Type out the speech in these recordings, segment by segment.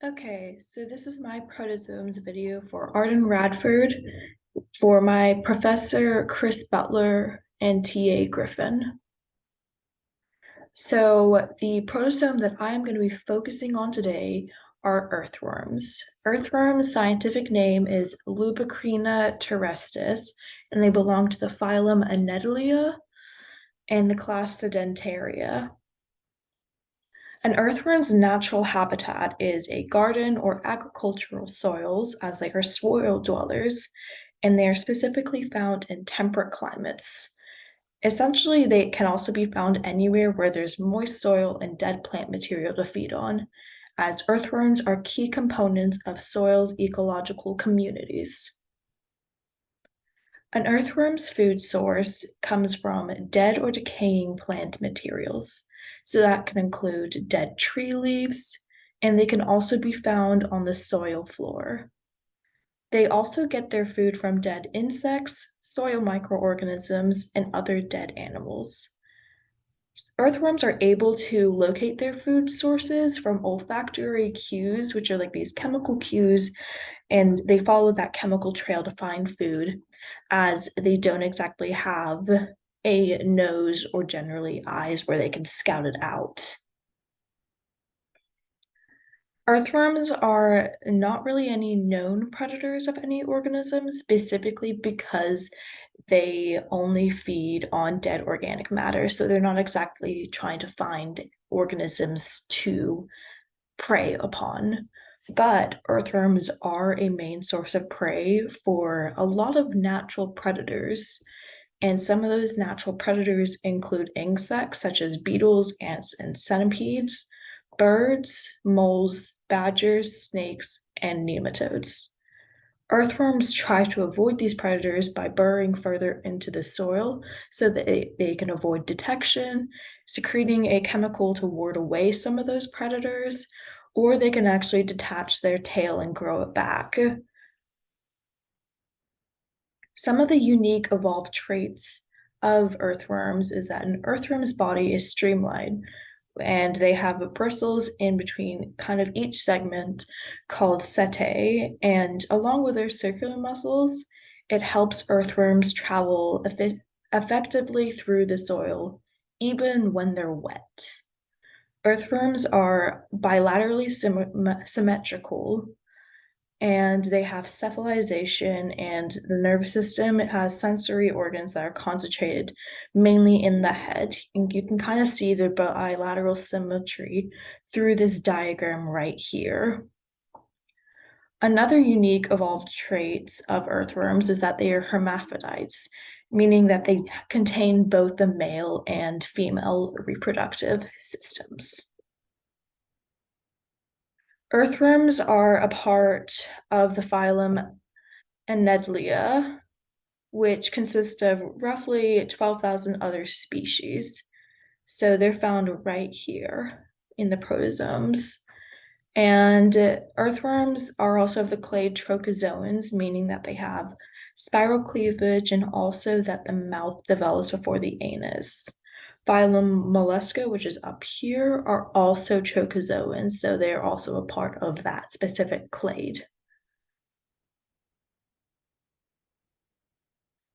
Okay, so this is my protozomes video for Arden Radford for my Professor Chris Butler and TA Griffin. So the protostome that I'm going to be focusing on today are earthworms. Earthworms' scientific name is Lupicrina terrestris, and they belong to the phylum Annelida and the class Sedentaria. An earthworm's natural habitat is a garden or agricultural soils, as they are soil dwellers, and they are specifically found in temperate climates. Essentially, they can also be found anywhere where there's moist soil and dead plant material to feed on, as earthworms are key components of soil's ecological communities. An earthworm's food source comes from dead or decaying plant materials. So that can include dead tree leaves, and they can also be found on the soil floor. They also get their food from dead insects, soil microorganisms, and other dead animals. Earthworms are able to locate their food sources from olfactory cues, which are like these chemical cues, and they follow that chemical trail to find food, as they don't exactly have a nose or generally eyes where they can scout it out. Earthworms are not really any known predators of any organism, specifically because they only feed on dead organic matter. So they're not exactly trying to find organisms to prey upon. But earthworms are a main source of prey for a lot of natural predators. And some of those natural predators include insects such as beetles, ants, and centipedes, birds, moles, badgers, snakes, and nematodes. Earthworms try to avoid these predators by burrowing further into the soil so that they can avoid detection, secreting a chemical to ward away some of those predators, or they can actually detach their tail and grow it back. Some of the unique evolved traits of earthworms is that an earthworm's body is streamlined, and they have bristles in between kind of each segment called setae. And along with their circular muscles, it helps earthworms travel effectively through the soil, even when they're wet. Earthworms are bilaterally symmetrical, and they have cephalization, and the nervous system, it has sensory organs that are concentrated mainly in the head, and you can kind of see the bilateral symmetry through this diagram right here. Another unique evolved trait of earthworms is that they are hermaphrodites, meaning that they contain both the male and female reproductive systems. Earthworms are a part of the phylum Annelida, which consists of roughly 12,000 other species. So they're found right here in the protozomes. And earthworms are also of the clade trochozoans, meaning that they have spiral cleavage and also that the mouth develops before the anus. Phylum Mollusca, which is up here, are also trochozoans, so they're also a part of that specific clade.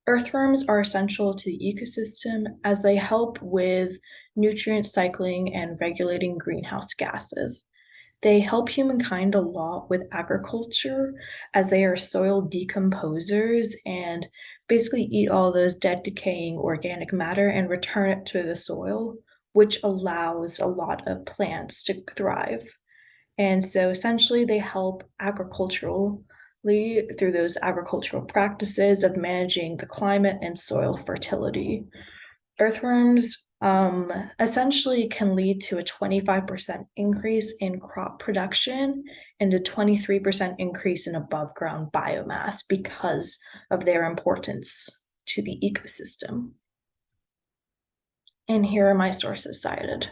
Earthworms are essential to the ecosystem as they help with nutrient cycling and regulating greenhouse gases. They help humankind a lot with agriculture as they are soil decomposers and basically eat all those dead, decaying organic matter and return it to the soil, which allows a lot of plants to thrive. And so essentially, they help agriculturally through those agricultural practices of managing the climate and soil fertility. Earthworms essentially can lead to a 25% increase in crop production and a 23% increase in above ground biomass because of their importance to the ecosystem. And here are my sources cited.